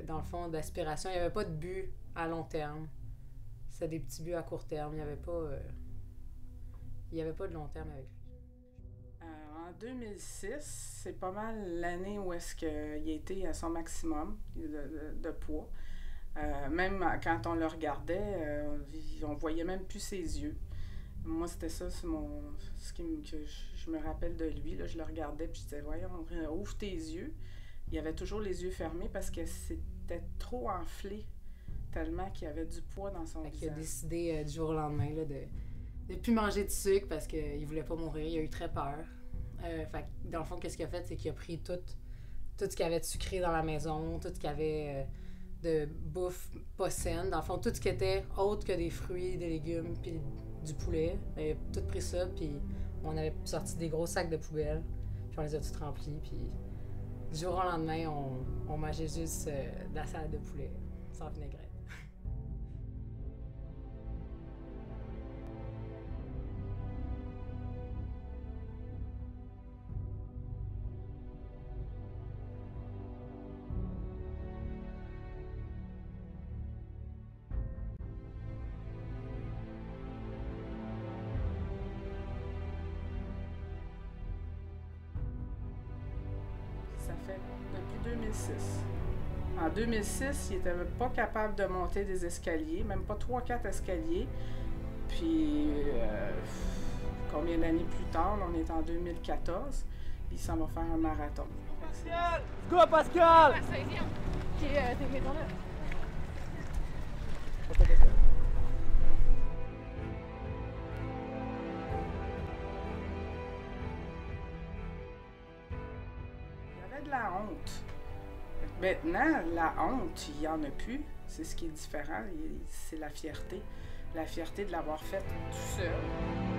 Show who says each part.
Speaker 1: dans le fond, d'aspiration. Il n'y avait pas de but à long terme. C'était des petits buts à court terme. Il n'y avait pas de long terme avec lui.
Speaker 2: En 2006, c'est pas mal l'année où est-ce qu'il était à son maximum de poids. Même quand on le regardait, on voyait même plus ses yeux. Moi, c'était ça, que je me rappelle de lui. Là, je le regardais puis je disais, voyons, ouvre tes yeux. Il avait toujours les yeux fermés parce que c'était trop enflé, tellement qu'il y avait du poids dans son visage.
Speaker 1: Il a décidé du jour au lendemain là, de ne plus manger de sucre parce qu'il voulait pas mourir. Il a eu très peur. Fait dans le fond, qu'est-ce qu'il a fait, c'est qu'il a pris tout ce qu'il y avait de sucré dans la maison, tout ce qu'il y avait de bouffe pas saine. Dans le fond, tout ce qui était autre que des fruits, des légumes, puis du poulet. Il a tout pris ça, puis on avait sorti des gros sacs de poubelle, puis on les a tous remplis, puis du jour au lendemain, on mangeait juste de la salade de poulet, sans vinaigrette.
Speaker 2: Ça fait depuis 2006. En 2006, il n'était pas capable de monter des escaliers, même pas 3-4 escaliers. Puis, combien d'années plus tard, on est en 2014, il s'en va faire un marathon.
Speaker 3: Pascal! Go, Pascal!
Speaker 4: Ok, t'es là.
Speaker 2: Il y avait de la honte. Maintenant, la honte, il n'y en a plus. C'est ce qui est différent, c'est la fierté. La fierté de l'avoir fait tout seul.